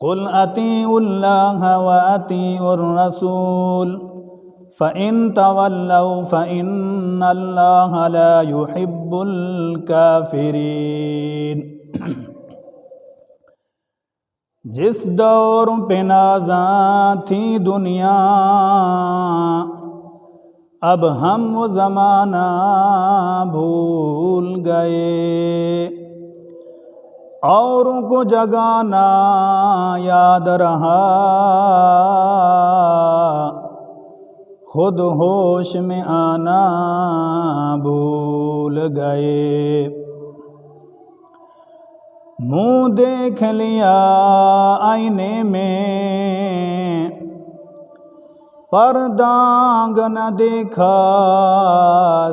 قل اطیعوا اللہ واطیعوا الرسول فإن تولوا فإن اللہ لا يحب الکافرین۔ جس دور پہ نازاں تھی دنیا، اب ہم وہ زمانہ بھول گئے، اوروں کو جگانا یاد رہا، خود ہوش میں آنا بھول گئے۔ منہ دیکھ لیا آئینے میں، پر داغ نہ دیکھا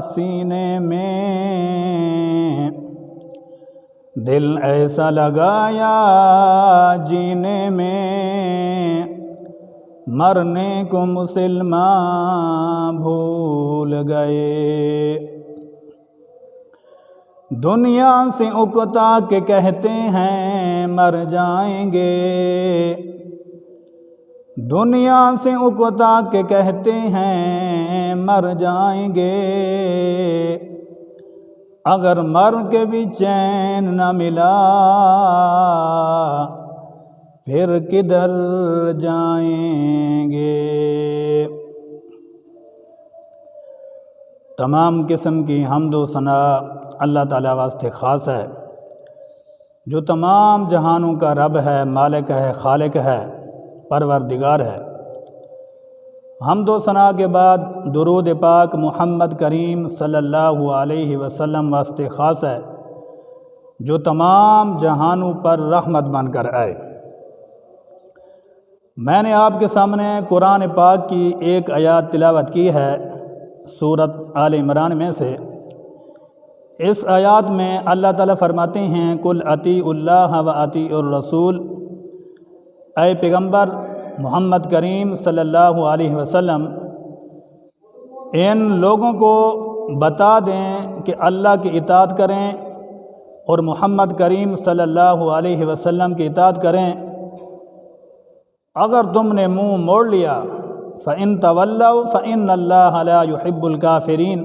سینے میں، دل ایسا لگایا جینے میں، مرنے کو مسلمان بھول گئے۔ دنیا سے اکتا کے کہتے ہیں مر جائیں گے، دنیا سے اکتا کے کہتے ہیں مر جائیں گے، اگر مر کے بھی چین نہ ملا پھر کدھر جائیں گے۔ تمام قسم کی حمد و ثنا اللہ تعالیٰ واسطے خاص ہے، جو تمام جہانوں کا رب ہے، مالک ہے، خالق ہے، پروردگار ہے۔ حمد و ثنا کے بعد درود پاک محمد کریم صلی اللہ علیہ وسلم واسطے خاص ہے، جو تمام جہانوں پر رحمت بن کر آئے۔ میں نے آپ کے سامنے قرآن پاک کی ایک آیات تلاوت کی ہے سورۃ آل عمران میں سے۔ اس آیات میں اللہ تعالیٰ فرماتے ہیں قل اطیعوا اللہ واطیعوا الرسول، اے پیغمبر محمد کریم صلی اللہ علیہ وسلم ان لوگوں کو بتا دیں کہ اللہ کی اطاعت کریں اور محمد کریم صلی اللہ علیہ وسلم کی اطاعت کریں۔ اگر تم نے منہ موڑ لیا فَإِن تَوَلَّوْا فَإِنَّ اللَّهَ لَا يُحِبُّ الْكَافِرِينَ،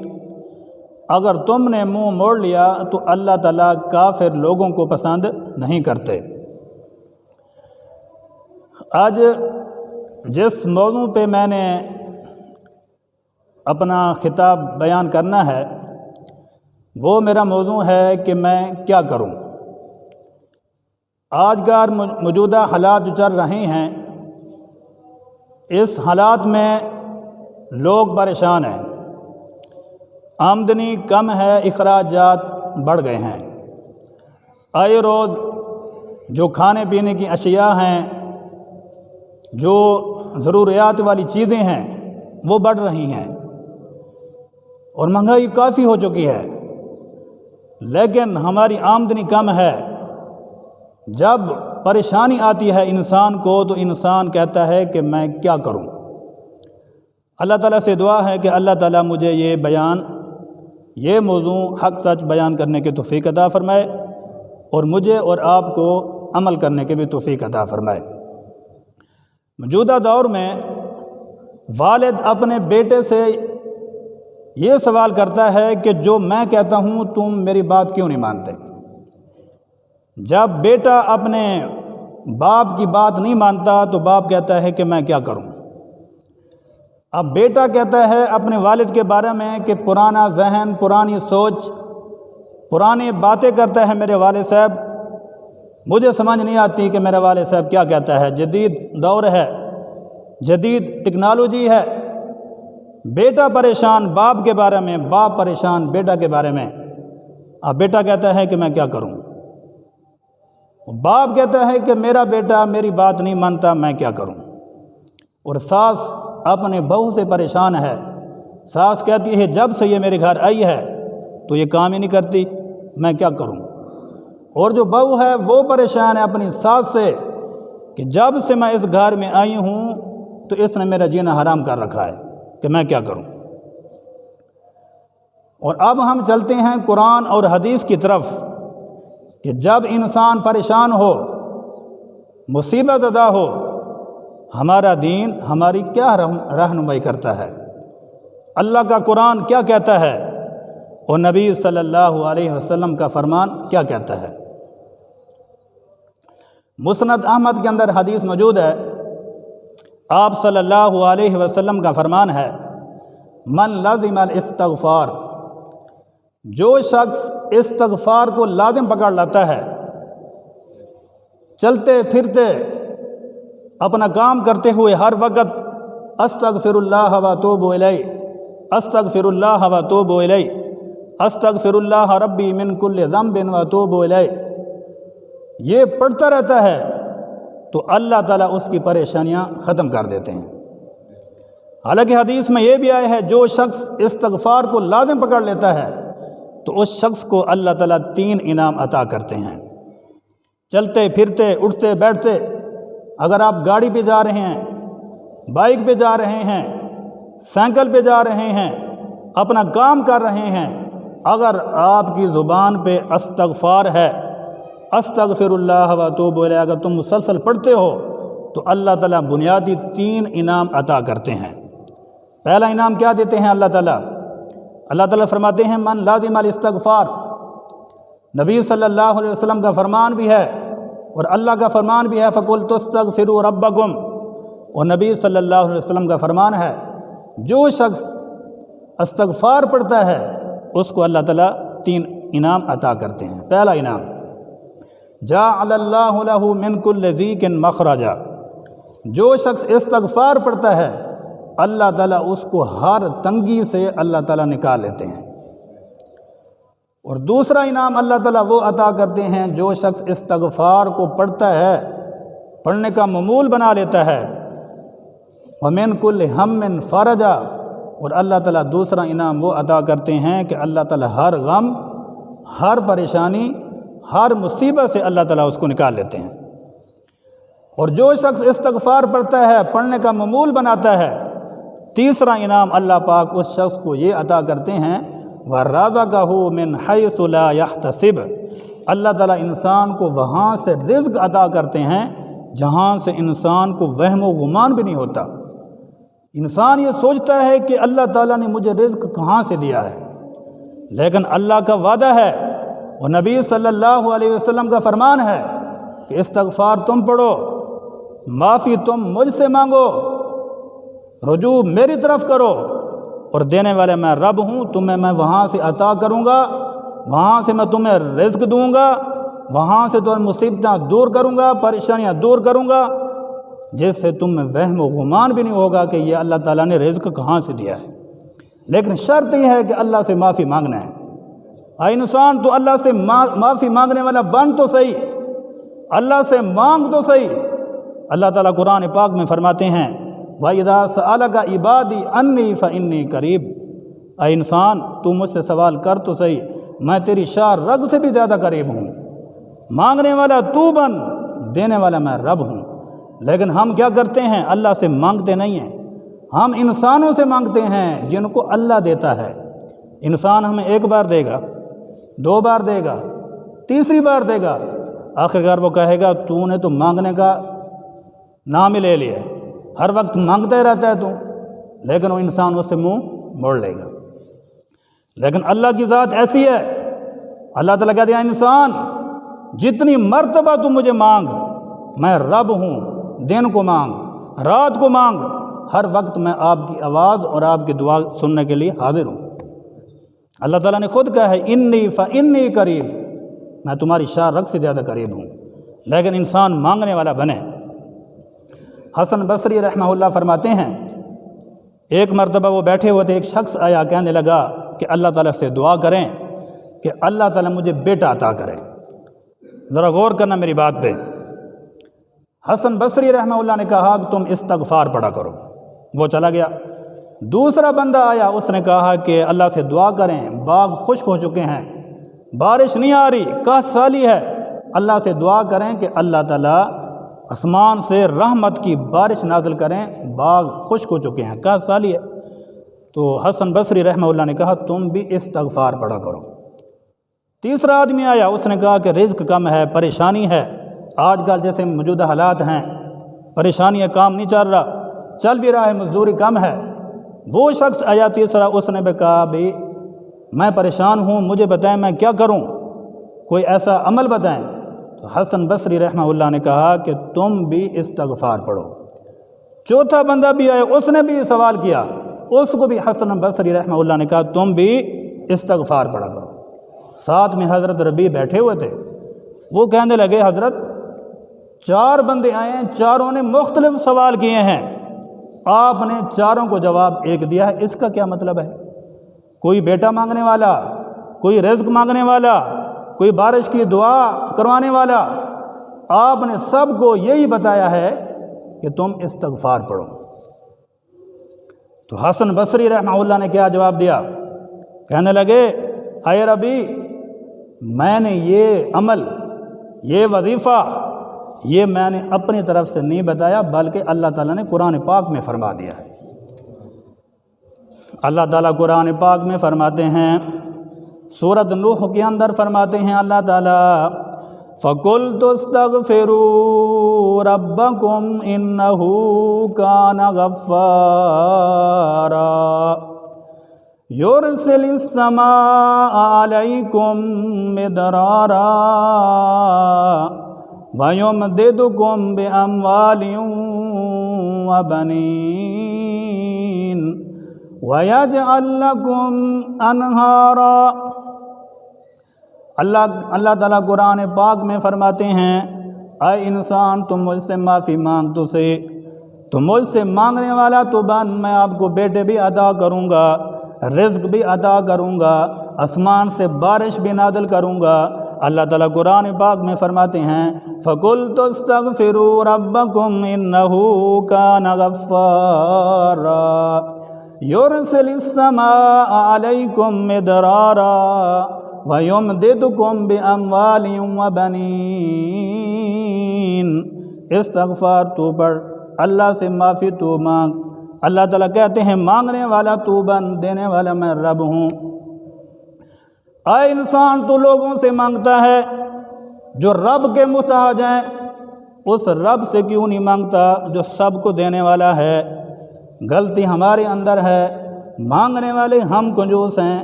اگر تم نے منہ موڑ لیا تو اللہ تعالیٰ کافر لوگوں کو پسند نہیں کرتے۔ آج جس موضوع پہ میں نے اپنا خطاب بیان کرنا ہے وہ میرا موضوع ہے کہ میں کیا کروں۔ آج کار موجودہ حالات جو چل رہے ہیں، اس حالات میں لوگ پریشان ہیں، آمدنی کم ہے، اخراجات بڑھ گئے ہیں، آئے روز جو کھانے پینے کی اشیاء ہیں، جو ضروریات والی چیزیں ہیں وہ بڑھ رہی ہیں، اور مہنگائی کافی ہو چکی ہے، لیکن ہماری آمدنی کم ہے۔ جب پریشانی آتی ہے انسان کو تو انسان کہتا ہے کہ میں کیا کروں۔ اللہ تعالیٰ سے دعا ہے کہ اللہ تعالیٰ مجھے یہ موضوع حق سچ بیان کرنے کی توفیق عطا فرمائے، اور مجھے اور آپ کو عمل کرنے کی بھی توفیق عطا فرمائے۔ موجودہ دور میں والد اپنے بیٹے سے یہ سوال کرتا ہے کہ جو میں کہتا ہوں تم میری بات کیوں نہیں مانتے؟ جب بیٹا اپنے باپ کی بات نہیں مانتا تو باپ کہتا ہے کہ میں کیا کروں۔ اب بیٹا کہتا ہے اپنے والد کے بارے میں کہ پرانا ذہن، پرانی سوچ، پرانی باتیں کرتا ہے میرے والد صاحب، مجھے سمجھ نہیں آتی کہ میرا والد صاحب کیا کہتا ہے۔ جدید دور ہے، جدید ٹیکنالوجی ہے، بیٹا پریشان باپ کے بارے میں، باپ پریشان بیٹا کے بارے میں۔ اب بیٹا کہتا ہے کہ میں کیا کروں، باپ کہتا ہے کہ میرا بیٹا میری بات نہیں مانتا، میں کیا کروں۔ اور ساس اپنے بہو سے پریشان ہے، ساس کہتی ہے جب سے یہ میرے گھر آئی ہے تو یہ کام ہی نہیں کرتی، میں کیا کروں۔ اور جو بہو ہے وہ پریشان ہے اپنی ساس سے کہ جب سے میں اس گھر میں آئی ہوں تو اس نے میرا جینا حرام کر رکھا ہے کہ میں کیا کروں۔ اور اب ہم چلتے ہیں قرآن اور حدیث کی طرف کہ جب انسان پریشان ہو مصیبت ادا ہو، ہمارا دین ہماری کیا رہنمائی کرتا ہے، اللہ کا قرآن کیا کہتا ہے اور نبی صلی اللہ علیہ وسلم کا فرمان کیا کہتا ہے۔ مسند احمد کے اندر حدیث موجود ہے، آپ صلی اللہ علیہ وسلم کا فرمان ہے، من لازم الاستغفار، جو شخص استغفار کو لازم پکڑ لیتا ہے، چلتے پھرتے اپنا کام کرتے ہوئے ہر وقت استغفر اللہ و اتوب الیہ، استغفر اللہ و اتوب الیہ، استغفر اللہ ربی من کل ذنب و اتوب الیہ، یہ پڑھتا رہتا ہے تو اللہ تعالیٰ اس کی پریشانیاں ختم کر دیتے ہیں۔ حالانکہ حدیث میں یہ بھی آیا ہے، جو شخص استغفار کو لازم پکڑ لیتا ہے تو اس شخص کو اللہ تعالیٰ 3 انعام عطا کرتے ہیں۔ چلتے پھرتے اٹھتے بیٹھتے، اگر آپ گاڑی پہ جا رہے ہیں، بائک پہ جا رہے ہیں، سائیکل پہ جا رہے ہیں، اپنا کام کر رہے ہیں، اگر آپ کی زبان پہ استغفار ہے، استغفر اللہ و اتوب الیہ، اگر تم مسلسل پڑھتے ہو تو اللہ تعالیٰ بنیادی 3 انعام عطا کرتے ہیں۔ پہلا انعام کیا دیتے ہیں اللہ تعالیٰ؟ اللہ تعالیٰ فرماتے ہیں من لازم الاستغفار، نبی صلی اللہ علیہ وسلم کا فرمان بھی ہے اور اللہ کا فرمان بھی ہے، فَقُلْتُ اسْتَغْفِرُوا رَبَّكُمْ، اور نبی صلی اللہ علیہ وسلم کا فرمان ہے، جو شخص استغفار پڑھتا ہے اس کو اللہ تعالیٰ 3 انعام عطا کرتے ہیں۔ پہلا انعام، جَعَلَ اللَّهُ لَهُ مِنْ كُلِّ ضِيقٍ مَخْرَجًا، جو شخص استغفار پڑھتا ہے اللہ تعالیٰ اس کو ہر تنگی سے اللہ تعالیٰ نکال لیتے ہیں۔ اور دوسرا انعام اللہ تعالیٰ وہ عطا کرتے ہیں، جو شخص استغفار کو پڑھتا ہے، پڑھنے کا معمول بنا لیتا ہے، وَمِنْ كُلِّ هَمٍّ فَرَجًا، اور اللہ تعالیٰ دوسرا انعام وہ عطا کرتے ہیں کہ اللہ تعالیٰ ہر غم، ہر پریشانی، ہر مصیبت سے اللہ تعالیٰ اس کو نکال لیتے ہیں۔ اور جو شخص استغفار پڑھتا ہے، پڑھنے کا معمول بناتا ہے، تیسرا انعام اللہ پاک اس شخص کو یہ عطا کرتے ہیں، وَرَزَقَهُ مِنْ حَيْثُ لَا يَحْتَسِبُ، اللہ تعالیٰ انسان کو وہاں سے رزق عطا کرتے ہیں جہاں سے انسان کو وہم و گمان بھی نہیں ہوتا۔ انسان یہ سوچتا ہے کہ اللہ تعالیٰ نے مجھے رزق کہاں سے دیا ہے، لیکن اللہ کا وعدہ ہے اور نبی صلی اللہ علیہ وسلم کا فرمان ہے کہ استغفار تم پڑھو، معافی تم مجھ سے مانگو، رجوع میری طرف کرو، اور دینے والے میں رب ہوں، تمہیں میں وہاں سے عطا کروں گا، وہاں سے میں تمہیں رزق دوں گا، وہاں سے تمہیں مصیبتیں دور کروں گا، پریشانیاں دور کروں گا، جس سے تم میں وہم و گمان بھی نہیں ہوگا کہ یہ اللہ تعالیٰ نے رزق کہاں سے دیا ہے۔ لیکن شرط یہ ہے کہ اللہ سے معافی مانگنا ہے۔ انسان تو اللہ سے معافی مانگنے والا بن تو صحیح، اللہ سے مانگ تو صحیح۔ اللہ تعالیٰ قرآن پاک میں فرماتے ہیں، وَإِذَا سَأَلَكَ عِبَادِي عَنِّي فَإِنِّي قَرِيبٌ، اے انسان تو مجھ سے سوال کر تو صحیح، میں تیری شاہ رگ سے بھی زیادہ قریب ہوں۔ مانگنے والا تو بن، دینے والا میں رب ہوں۔ لیکن ہم کیا کرتے ہیں؟ اللہ سے مانگتے نہیں ہیں، ہم انسانوں سے مانگتے ہیں جن کو اللہ دیتا ہے۔ انسان ہمیں 1 بار دے گا، 2 بار دے گا، تیسری بار دے گا، آخرکار وہ کہے گا تو نے تو مانگنے کا نام ہی لے لیا ہے، ہر وقت مانگتا ہی رہتا ہے تو، لیکن وہ انسان اس سے منہ موڑ لے گا۔ لیکن اللہ کی ذات ایسی ہے، اللہ تعالیٰ کہتے ہیں انسان جتنی مرتبہ تو مجھے مانگ، میں رب ہوں، دن کو مانگ، رات کو مانگ، ہر وقت میں آپ کی آواز اور آپ کی دعا سننے کے لیے حاضر ہوں۔ اللہ تعالیٰ نے خود کہا ہے انی فانی قریب، میں تمہاری شاہ رگ سے زیادہ قریب ہوں، لیکن انسان مانگنے والا بنے۔ حسن بصری رحمہ اللہ فرماتے ہیں، ایک مرتبہ وہ بیٹھے ہوئے تھے، ایک شخص آیا کہنے لگا کہ اللہ تعالیٰ سے دعا کریں کہ اللہ تعالیٰ مجھے بیٹا عطا کرے۔ ذرا غور کرنا میری بات پہ۔ حسن بصری رحمہ اللہ نے کہا کہ تم استغفار پڑھا کرو، وہ چلا گیا۔ دوسرا بندہ آیا، اس نے کہا کہ اللہ سے دعا کریں، باغ خشک ہو چکے ہیں، بارش نہیں آ رہی، قحط سالی ہے، اللہ سے دعا کریں کہ اللہ تعالیٰ آسمان سے رحمت کی بارش نازل کریں، باغ خشک ہو چکے ہیں، قحط سالی ہے۔ تو حسن بصری رحمہ اللہ نے کہا تم بھی استغفار پڑھا کرو۔ تیسرا آدمی آیا، اس نے کہا کہ رزق کم ہے، پریشانی ہے، آج کل جیسے موجودہ حالات ہیں، پریشانیاں، کام نہیں چل رہا، چل بھی رہا ہے مزدوری کم ہے، وہ شخص آیا تیسرا، اس نے بھی کہا بھئی میں پریشان ہوں، مجھے بتائیں میں کیا کروں، کوئی ایسا عمل بتائیں۔ تو حسن بصری رحمہ اللہ نے کہا کہ تم بھی استغفار پڑھو۔ چوتھا بندہ بھی آیا، اس نے بھی سوال کیا، اس کو بھی حسن بصری رحمہ اللہ نے کہا تم بھی استغفار پڑھا کرو۔ ساتھ میں حضرت ربیع بیٹھے ہوئے تھے، وہ کہنے لگے حضرت 4 بندے آئے ہیں، چاروں نے مختلف سوال کیے ہیں، آپ نے چاروں کو جواب ایک دیا ہے، اس کا کیا مطلب ہے؟ کوئی بیٹا مانگنے والا، کوئی رزق مانگنے والا، کوئی بارش کی دعا کروانے والا، آپ نے سب کو یہی بتایا ہے کہ تم استغفار پڑھو۔ تو حسن بصری رحمہ اللہ نے کیا جواب دیا؟ کہنے لگے اے ربی، میں نے یہ عمل، یہ وظیفہ، یہ میں نے اپنی طرف سے نہیں بتایا، بلکہ اللہ تعالیٰ نے قرآن پاک میں فرما دیا ہے۔ اللہ تعالیٰ قرآن پاک میں فرماتے ہیں، سورۃ نوح کے اندر فرماتے ہیں اللہ تعالیٰ فَقُلْتُ اسْتَغْفِرُوا رَبَّكُمْ إِنَّهُ كَانَ غَفَّارًا يُرْسِلِ السَّمَاءَ عَلَيْكُمْ مِدْرَارًا وَيُمْدِدْكُمْ بِأَمْوَالٍ وَبَنِينَ وَيَجْعَلْ لَكُمْ أَنْهَارًا۔ اللہ تعالیٰ قرآن پاک میں فرماتے ہیں اے انسان تم مجھ سے معافی مانگ، تم مجھ سے مانگنے والا تو بن، میں آپ کو بیٹے بھی عطا کروں گا، رزق بھی عطا کروں گا، آسمان سے بارش بھی نازل کروں گا۔ اللہ تعالیٰ قرآن پاک میں فرماتے ہیں فَقُلْتُ اسْتَغْفِرُوا رَبَّكُمْ إِنَّهُ كَانَ غَفَّارًا يُرْسِلِ السَّمَاءَ عَلَيْكُمْ مِدْرَارًا وَيُمْدِدْكُمْ بِأَمْوَالٍ وَبَنِينَ۔ استغفار تو پڑھ، اللہ سے معافی تو مانگ۔ اللہ تعالیٰ کہتے ہیں مانگنے والا تو بن، دینے والا میں رب ہوں۔ اے انسان تو لوگوں سے مانگتا ہے، جو رب کے محتاج ہیں اس رب سے کیوں نہیں مانگتا جو سب کو دینے والا ہے؟ غلطی ہمارے اندر ہے، مانگنے والے ہم کنجوس ہیں،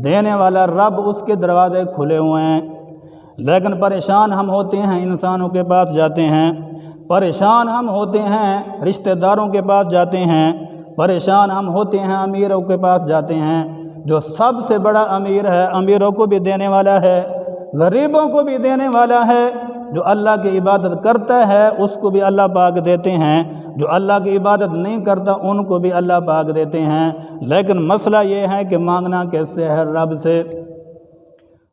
دینے والا رب، اس کے دروازے کھلے ہوئے ہیں، لیکن پریشان ہم ہوتے ہیں، انسانوں کے پاس جاتے ہیں، پریشان ہم ہوتے ہیں، رشتہ داروں کے پاس جاتے ہیں، پریشان ہم ہوتے ہیں، امیروں کے پاس جاتے ہیں۔ جو سب سے بڑا امیر ہے، امیروں کو بھی دینے والا ہے، غریبوں کو بھی دینے والا ہے، جو اللہ کی عبادت کرتا ہے اس کو بھی اللہ پاک دیتے ہیں، جو اللہ کی عبادت نہیں کرتا ان کو بھی اللہ پاک دیتے ہیں۔ لیکن مسئلہ یہ ہے کہ مانگنا کس سے ہے؟ رب سے۔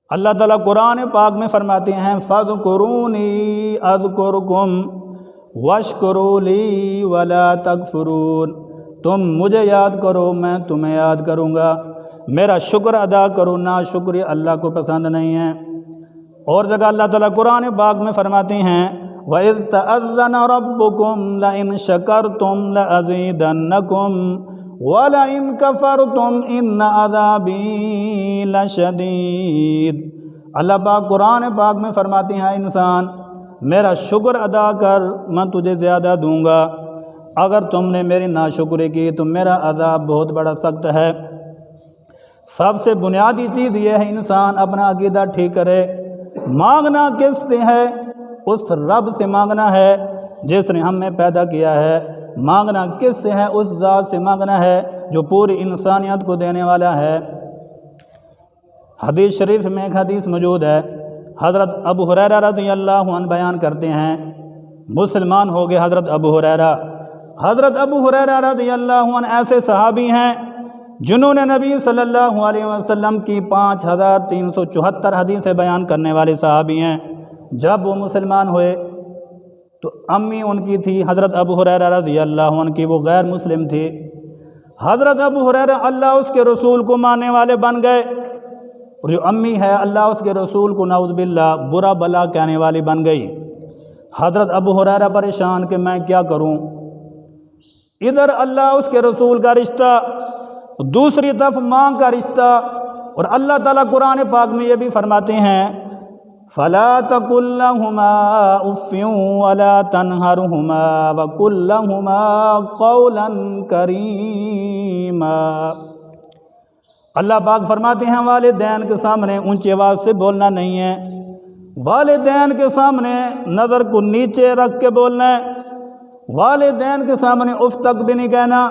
اللہ تعالیٰ قرآن پاک میں فرماتے ہیں فَاذْكُرُونِي أَذْكُرْكُمْ وَاشْكُرُوا لِي وَلَا تَكْفُرُونَ۔ تم مجھے یاد کرو، میں تمہیں یاد کروں گا، میرا شکر ادا کرو، نا شکریہ اللہ کو پسند نہیں ہے۔ اور جگہ اللہ تعالیٰ قرآن پاک میں فرماتے ہیں وَإِذْ تَأَذَّنَ رَبُّكُمْ لَئِنْ شَكَرْتُمْ لَأَزِيدَنَّكُمْ وَلَئِنْ كَفَرْتُمْ إِنَّ عَذَابِي لَشَدِيدٌ۔ اللہ پاک قرآن پاک میں فرماتے ہیں انسان میرا شکر ادا کر، میں تجھے زیادہ دوں گا، اگر تم نے میری ناشکری کی تو میرا عذاب بہت بڑا سخت ہے۔ سب سے بنیادی چیز یہ ہے انسان اپنا عقیدہ ٹھیک کرے۔ مانگنا کس سے ہے؟ اس رب سے مانگنا ہے جس نے ہمیں پیدا کیا ہے۔ مانگنا کس سے ہے؟ اس ذات سے مانگنا ہے جو پوری انسانیت کو دینے والا ہے۔ حدیث شریف میں ایک حدیث موجود ہے، حضرت ابو ہریرہ رضی اللہ عنہ بیان کرتے ہیں، مسلمان ہو گئے حضرت ابو ہریرہ۔ حضرت ابو ہریرہ رضی اللہ عنہ ایسے صحابی ہیں جنہوں نے نبی صلی اللہ علیہ وسلم کی 5374 حدیثیں بیان کرنے والے صحابی ہیں۔ جب وہ مسلمان ہوئے تو امی ان کی تھی حضرت ابو ہریرہ رضی اللہ عنہ کی، وہ غیر مسلم تھی۔ حضرت ابو ہریرہ اللہ اس کے رسول کو ماننے والے بن گئے، اور جو امی ہے اللہ اس کے رسول کو نعوذ باللہ برا بلا کہنے والی بن گئی۔ حضرت ابو ہریرہ پریشان کہ میں کیا کروں، ادھر اللہ اس کے رسول کا رشتہ، دوسری طرف ماں کا رشتہ، اور اللہ تعالیٰ قرآن پاک میں یہ بھی فرماتے ہیں فلا تقل لهما اف ولا تنهرهما وقل لهما قولا کریما۔ اللہ پاک فرماتے ہیں والدین کے سامنے اونچی آواز سے بولنا نہیں ہے، والدین کے سامنے نظر کو نیچے رکھ کے بولنا ہے، والدین کے سامنے اف تک بھی نہیں کہنا۔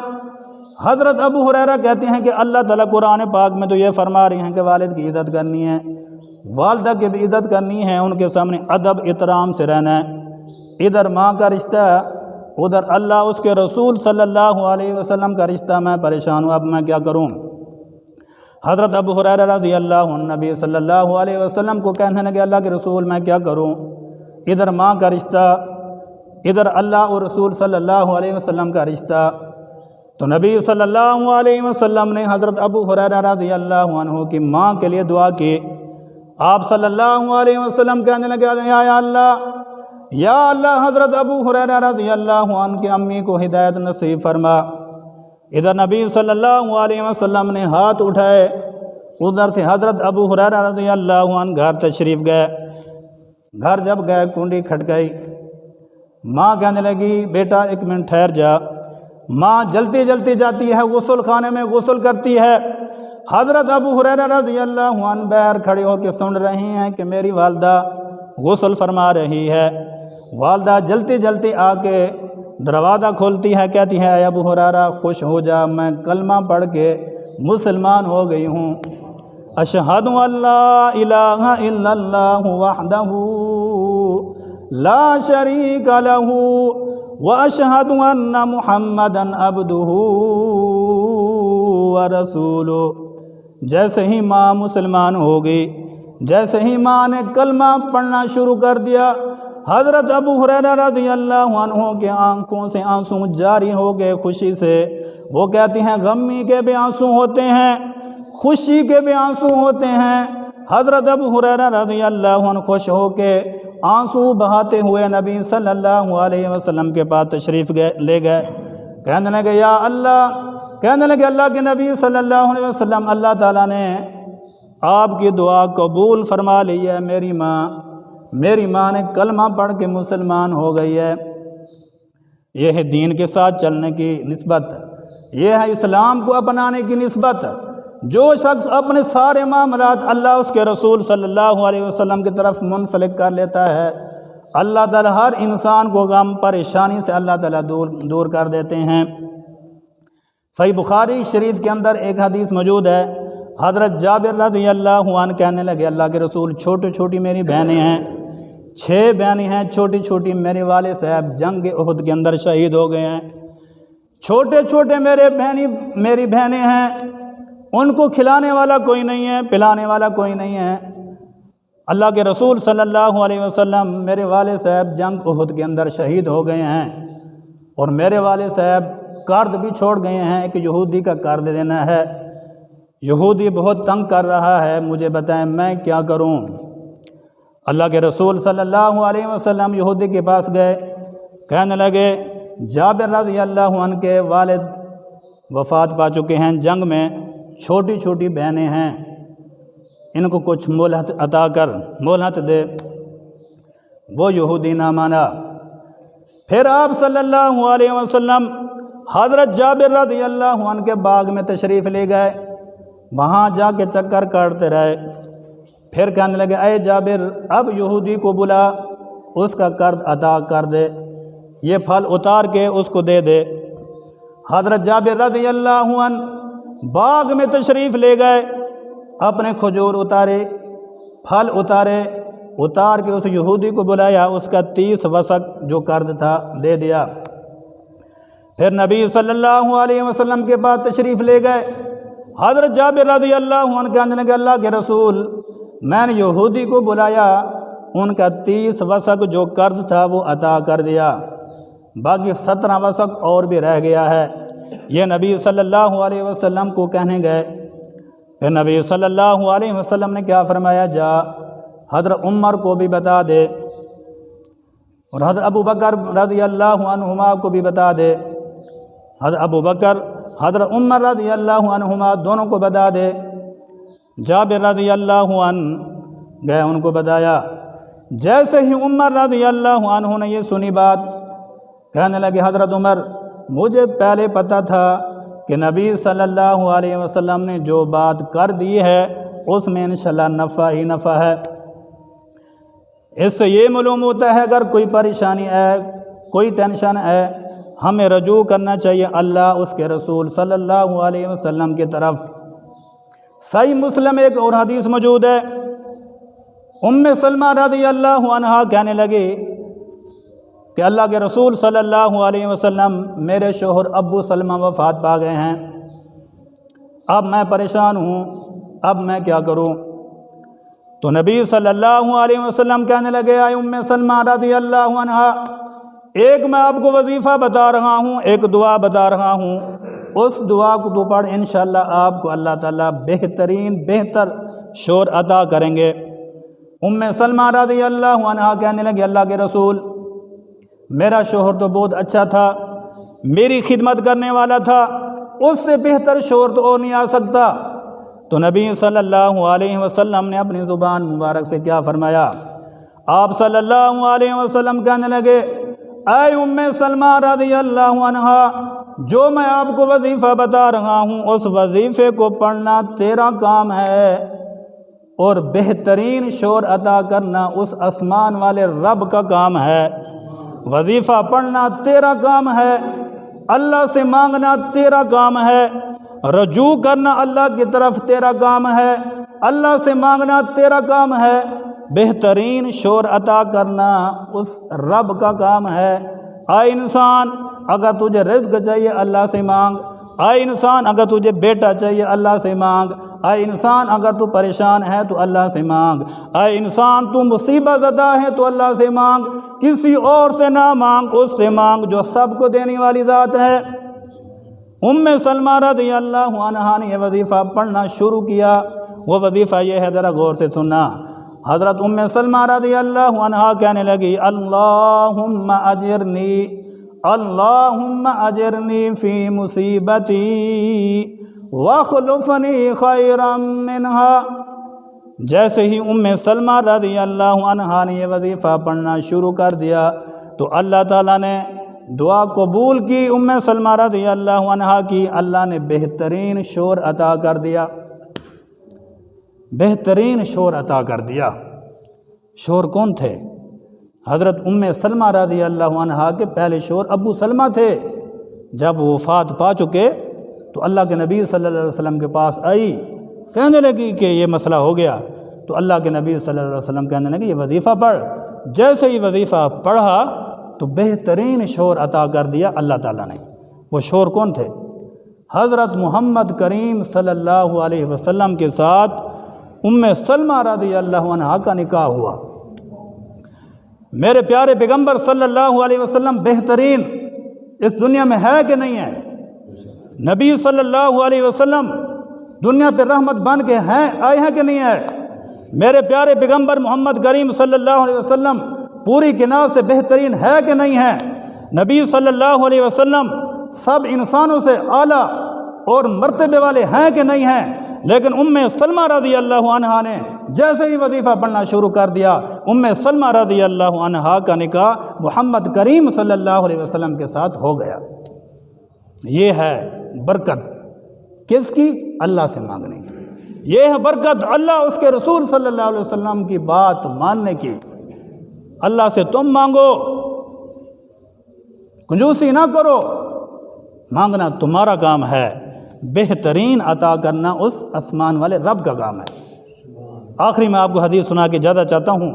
حضرت ابو ہریرہ کہتے ہیں کہ اللہ تعالیٰ قرآن پاک میں تو یہ فرما رہے ہیں کہ والد کی عزت کرنی ہے، والدہ کی بھی عزت کرنی ہے، ان کے سامنے ادب احترام سے رہنا ہے۔ ادھر ماں کا رشتہ، ادھر اللہ اس کے رسول صلی اللہ علیہ وسلم کا رشتہ، میں پریشان ہوں، اب میں کیا کروں؟ حضرت ابو ہریرہ رضی اللہ عنہ نبی صلی اللہ علیہ وسلم کو کہنے لگے اللہ کے رسول میں کیا کروں؟ ادھر ماں کا رشتہ، ادھر اللہ اور رسول صلی اللہ علیہ وسلم کا رشتہ۔ تو نبی صلی اللہ علیہ وسلم نے حضرت ابو ہریرہ رضی اللہ عنہ کی ماں کے لیے دعا کی۔ آپ صلی اللہ علیہ وسلم کہنے لگے یا اللہ حضرت ابو ہریرہ رضی اللہ عنہ کی امی کو ہدایت نصیب فرما۔ ادھر نبی صلی اللہ علیہ وسلم نے ہاتھ اٹھائے، ادھر سے حضرت ابو ہریرہ رضی اللہ عنہ گھر تشریف گئے۔ گھر جب گئے کنڈی کھٹکائی، ماں کہنے لگی بیٹا ایک منٹ ٹھہر جا۔ ماں جلتی جلتی جاتی ہے، غسل خانے میں غسل کرتی ہے۔ حضرت ابو ہریرہ رضی اللہ عنہ باہر کھڑے ہو کے سن رہی ہیں کہ میری والدہ غسل فرما رہی ہے۔ والدہ جلتی جلتی آ کے دروازہ کھولتی ہے، کہتی ہے اے ابو ہریرہ خوش ہو جا، میں کلمہ پڑھ کے مسلمان ہو گئی ہوں۔ اشہد ان لا الہ الا اللہ وحدہ لا شریک لہ واشہد ان محمدا عبدہ ورسولہ۔ جیسے ہی ماں مسلمان ہو گئی، جیسے ہی ماں نے کلمہ پڑھنا شروع کر دیا، حضرت ابو ہریرہ رضی اللہ عنہ کے آنکھوں سے آنسو جاری ہو گئے خوشی سے۔ وہ کہتی ہیں غمی کے بھی آنسو ہوتے ہیں، خوشی کے بھی آنسو ہوتے ہیں۔ حضرت ابو ہریرہ رضی اللہ عنہ خوش ہو کے آنسو بہاتے ہوئے نبی صلی اللہ علیہ وسلم کے پاس تشریف لے گئے۔ کہنے لگے یا اللہ، کہنے لگے اللہ کے نبی صلی اللہ علیہ وسلم اللہ تعالیٰ نے آپ کی دعا قبول فرما لی ہے، میری ماں نے کلمہ پڑھ کے مسلمان ہو گئی ہے۔ یہ ہے دین کے ساتھ چلنے کی نسبت، یہ ہے اسلام کو اپنانے کی نسبت۔ جو شخص اپنے سارے معاملات اللہ اس کے رسول صلی اللہ علیہ وسلم کی طرف منسلک کر لیتا ہے، اللہ تعالیٰ ہر انسان کو غم پریشانی سے اللہ تعالیٰ دور کر دیتے ہیں۔ صحیح بخاری شریف کے اندر ایک حدیث موجود ہے، حضرت جابر رضی اللہ عنہ کہنے لگے اللہ کے رسول چھوٹی چھوٹی میری بہنیں ہیں، 6 بہنیں ہیں چھوٹی چھوٹی، میرے والد صاحب جنگ احد کے اندر شہید ہو گئے ہیں۔ چھوٹے چھوٹے میری بہنیں ہیں، ان کو کھلانے والا کوئی نہیں ہے، پلانے والا کوئی نہیں ہے۔ اللہ کے رسول صلی اللہ علیہ وسلم میرے والد صاحب جنگ احد کے اندر شہید ہو گئے ہیں، اور میرے والد صاحب قرض بھی چھوڑ گئے ہیں، ایک یہودی کا قرض دینا ہے، یہودی بہت تنگ کر رہا ہے، مجھے بتائیں میں کیا کروں؟ اللہ کے رسول صلی اللہ علیہ وسلم یہودی کے پاس گئے، کہنے لگے جابر رضی اللہ عنہ کے والد وفات پا چکے ہیں جنگ میں، چھوٹی چھوٹی بہنیں ہیں، ان کو کچھ مہلت عطا کر، مہلت دے۔ وہ یہودی نہ مانا۔ پھر آپ صلی اللہ علیہ وسلم حضرت جابر رضی اللہ عنہ کے باغ میں تشریف لے گئے، وہاں جا کے چکر کاٹتے رہے۔ پھر کہنے لگے اے جابر اب یہودی کو بلا، اس کا قرض ادا کر دے، یہ پھل اتار کے اس کو دے دے۔ حضرت جابر رضی اللہ عنہ باغ میں تشریف لے گئے، اپنے کھجور اتارے، پھل اتارے، اتار کے اس یہودی کو بلایا، اس کا 30 وسق جو قرض تھا دے دیا۔ پھر نبی صلی اللہ علیہ وسلم کے پاس تشریف لے گئے، حضرت جابر رضی اللہ عنہ کہنے لگے اللہ کے رسول میں نے یہودی کو بلایا، ان کا 30 وسق جو قرض تھا وہ عطا کر دیا، باقی 17 وسق اور بھی رہ گیا ہے۔ یہ نبی صلی اللہ علیہ وسلم کو کہنے گئے۔ پھر نبی صلی اللہ علیہ وسلم نے کیا فرمایا، جا حضرت عمر کو بھی بتا دے اور حضرت ابو بکر رضی اللہ عنہما کو بھی بتا دے۔ حضرت ابو بکر حضرت عمر رضی اللہ عنہما دونوں کو بتا دے۔ جابر رضی اللہ عنہ گئے، ان کو بتایا، جیسے ہی عمر رضی اللہ عنہ نے یہ سنی بات، کہنے لگے حضرت عمر مجھے پہلے پتہ تھا کہ نبی صلی اللہ علیہ وسلم نے جو بات کر دی ہے اس میں انشاءاللہ نفع ہی نفع ہے۔ اس سے یہ معلوم ہوتا ہے اگر کوئی پریشانی ہے، کوئی ٹینشن ہے، ہمیں رجوع کرنا چاہیے اللہ اس کے رسول صلی اللہ علیہ وسلم کی طرف۔ صحیح مسلم ایک اور حدیث موجود ہے، ام سلمہ رضی اللہ عنہا کہنے لگے کہ اللہ کے رسول صلی اللہ علیہ وسلم میرے شوہر ابو سلمہ وفات پا گئے ہیں، اب میں پریشان ہوں، اب میں کیا کروں؟ تو نبی صلی اللہ علیہ وسلم کہنے لگے اے ام سلمہ رضی اللہ عنہا، ایک میں آپ کو وظیفہ بتا رہا ہوں، ایک دعا بتا رہا ہوں، اس دعا کو تو پڑھ انشاءاللہ آپ کو اللہ تعالیٰ بہتر شور عطا کریں گے۔ ام سلمہ رضی اللہ عنہا کہنے لگے اللہ کے رسول میرا شوہر تو بہت اچھا تھا، میری خدمت کرنے والا تھا، اس سے بہتر شوہر تو اور نہیں آ سکتا۔ تو نبی صلی اللہ علیہ وسلم نے اپنی زبان مبارک سے کیا فرمایا؟ آپ صلی اللہ علیہ وسلم کہنے لگے اے ام سلمہ رضی اللہ عنہا، جو میں آپ کو وظیفہ بتا رہا ہوں اس وظیفے کو پڑھنا تیرا کام ہے، اور بہترین شور عطا کرنا اس آسمان والے رب کا کام ہے۔ وظیفہ پڑھنا تیرا کام ہے، اللہ سے مانگنا تیرا کام ہے، رجوع کرنا اللہ کی طرف تیرا کام ہے، اللہ سے مانگنا تیرا کام ہے، بہترین شور عطا کرنا اس رب کا کام ہے۔ اے انسان اگر تجھے رزق چاہیے اللہ سے مانگ، اے انسان اگر تجھے بیٹا چاہیے اللہ سے مانگ، اے انسان اگر تو پریشان ہے تو اللہ سے مانگ، اے انسان تو مصیبت زدہ ہے تو اللہ سے مانگ، کسی اور سے نہ مانگ، اس سے مانگ جو سب کو دینے والی ذات ہے۔ ام سلمہ رضی اللہ عنہا نے یہ وظیفہ پڑھنا شروع کیا۔ وہ وظیفہ یہ ہے، ذرا غور سے سننا۔ حضرت ام سلمہ رضی اللہ عنہا کہنے لگی اللہم اجرنی فی مصیبتی واخلفنی خیرا منہا۔ جیسے ہی ام سلمہ رضی اللہ عنہا نے یہ وظیفہ پڑھنا شروع کر دیا تو اللہ تعالیٰ نے دعا قبول کی، ام سلمہ رضی اللہ عنہا کی، اللہ نے بہترین شور عطا کر دیا، بہترین شور عطا کر دیا۔ شور کون تھے؟ حضرت ام سلمہ رضی اللہ عنہا کے پہلے شور ابو سلمہ تھے۔ جب وہ وفات پا چکے تو اللہ کے نبی صلی اللہ علیہ وسلم کے پاس آئی، کہنے لگی کہ یہ مسئلہ ہو گیا۔ تو اللہ کے نبی صلی اللہ علیہ وسلم کہنے لگے یہ وظیفہ پڑھ۔ جیسے ہی وظیفہ پڑھا تو بہترین شور عطا کر دیا اللہ تعالیٰ نے۔ وہ شور کون تھے؟ حضرت محمد کریم صلی اللہ علیہ وسلم کے ساتھ ام سلمہ رضی اللہ عنہا کا نکاح ہوا۔ میرے پیارے پیغمبر صلی اللہ علیہ وسلم بہترین اس دنیا میں ہے کہ نہیں ہے؟ نبی صلی اللہ علیہ وسلم دنیا پہ رحمت بن کے آئے ہیں کہ نہیں ہے؟ میرے پیارے پیغمبر محمد کریم صلی اللہ علیہ وسلم پوری کائنات سے بہترین ہے کہ نہیں ہے؟ نبی صلی اللہ علیہ وسلم سب انسانوں سے اعلیٰ اور مرتبے والے ہیں کہ نہیں ہیں؟ لیکن ام سلمہ رضی اللہ عنہا نے جیسے ہی وظیفہ پڑھنا شروع کر دیا، ام سلمہ رضی اللہ عنہا کا نکاح محمد کریم صلی اللہ علیہ وسلم کے ساتھ ہو گیا۔ یہ ہے برکت کس کی؟ اللہ سے مانگنے کی۔ یہ ہے برکت اللہ اس کے رسول صلی اللہ علیہ وسلم کی بات ماننے کی۔ اللہ سے تم مانگو، کنجوسی نہ کرو، مانگنا تمہارا کام ہے، بہترین عطا کرنا اس آسمان والے رب کا کام ہے۔ آخری میں آپ کو حدیث سنا کے زیادہ چاہتا ہوں۔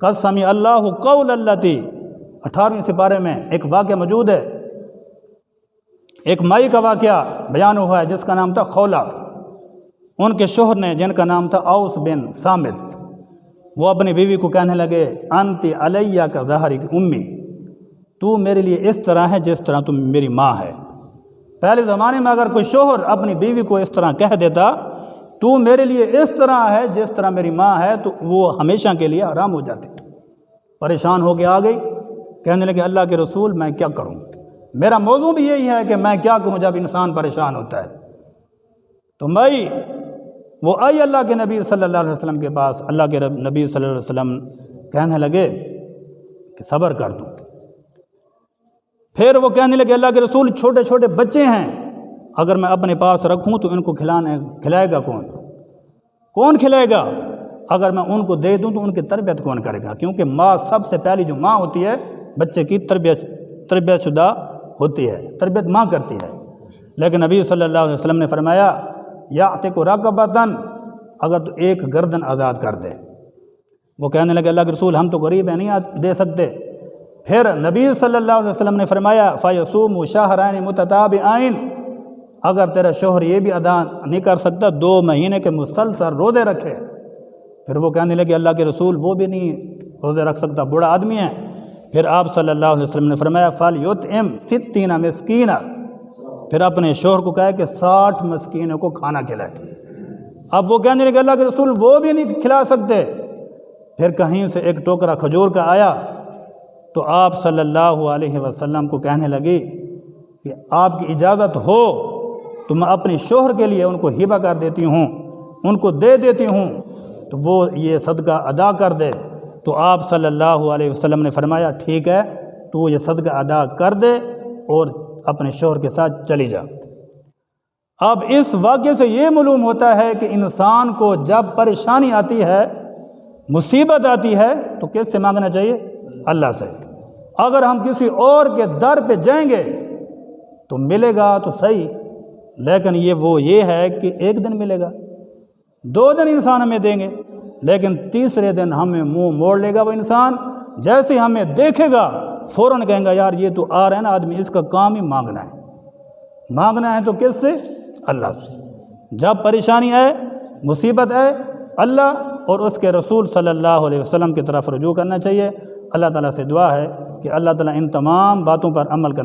قد سمع اللہ قول التی، 18ویں سپارے میں ایک واقعہ موجود ہے، ایک مائی کا واقعہ بیان ہوا ہے جس کا نام تھا خولہ۔ ان کے شوہر نے جن کا نام تھا اوس بن صامت، وہ اپنی بیوی کو کہنے لگے انتی علیہ کا ظہری امی، تو میرے لیے اس طرح ہے جس طرح تم میری ماں ہے۔ پہلے زمانے میں اگر کوئی شوہر اپنی بیوی کو اس طرح کہہ دیتا تو میرے لیے اس طرح ہے جس طرح میری ماں ہے، تو وہ ہمیشہ کے لیے حرام ہو جاتے۔ پریشان ہو کے آ گئی، کہنے لگے اللہ کے رسول میں کیا کروں؟ میرا موضوع بھی یہی ہے کہ میں کیا کروں جب انسان پریشان ہوتا ہے۔ تو وہ آئی اللہ کے نبی صلی اللہ علیہ وسلم کے پاس۔ اللہ کے نبی صلی اللہ علیہ وسلم کہنے لگے کہ صبر کر دوں۔ پھر وہ کہنے لگے اللہ کے رسول چھوٹے چھوٹے بچے ہیں، اگر میں اپنے پاس رکھوں تو ان کو کھلائے گا کون؟ کون کھلائے گا؟ اگر میں ان کو دے دوں تو ان کی تربیت کون کرے گا؟ کیونکہ ماں سب سے پہلی جو ماں ہوتی ہے بچے کی تربیت شدہ ہوتی ہے، تربیت ماں کرتی ہے۔ لیکن نبی صلی اللہ علیہ وسلم نے فرمایا یعتق رقبۃ، اگر تو ایک گردن آزاد کر دے۔ وہ کہنے لگے اللہ کے رسول ہم تو غریب ہیں، نہیں دے سکتے۔ پھر نبی صلی اللہ علیہ وسلم نے فرمایا فَيَصُومُ شَهْرَيْنِ مُتَتَابِعَيْنِ، اگر تیرا شوہر یہ بھی ادا نہیں کر سکتا 2 مہینے کے مسلسل روزے رکھے۔ پھر وہ کہنے لگے اللہ کے رسول وہ بھی نہیں روزے رکھ سکتا، بوڑھا آدمی ہے۔ پھر آپ صلی اللہ علیہ وسلم نے فرمایا فَلْيُطْعِمْ 60 مسکینا، پھر اپنے شوہر کو کہے کہ 60 مسکینوں کو کھانا کھلائے۔ اب وہ کہنے لگے اللہ کے رسول وہ بھی نہیں کھلا سکتے۔ پھر کہیں سے ایک ٹوکرا کھجور کا آیا تو آپ صلی اللہ علیہ وسلم کو کہنے لگی کہ آپ کی اجازت ہو تو میں اپنے شوہر کے لیے ان کو ہبہ کر دیتی ہوں، ان کو دے دیتی ہوں، تو وہ یہ صدقہ ادا کر دے۔ تو آپ صلی اللہ علیہ وسلم نے فرمایا ٹھیک ہے تو یہ صدقہ ادا کر دے اور اپنے شوہر کے ساتھ چلی جا۔ اب اس واقعے سے یہ معلوم ہوتا ہے کہ انسان کو جب پریشانی آتی ہے، مصیبت آتی ہے تو کس سے مانگنا چاہیے؟ اللہ سے۔ اگر ہم کسی اور کے در پہ جائیں گے تو ملے گا تو صحیح، لیکن یہ ہے کہ ایک دن ملے گا، 2 دن انسان ہمیں دیں گے، لیکن تیسرے دن ہمیں منہ موڑ لے گا وہ انسان۔ جیسے ہمیں دیکھے گا فوراً کہیں گا یار یہ تو آ رہا ہے نا آدمی، اس کا کام ہی مانگنا ہے۔ مانگنا ہے تو کس سے؟ اللہ سے۔ جب پریشانی آئے، مصیبت آئے، اللہ اور اس کے رسول صلی اللہ علیہ وسلم کی طرف رجوع کرنا چاہیے۔ اللہ تعالیٰ سے دعا ہے کہ اللہ تعالیٰ ان تمام باتوں پر عمل کرنا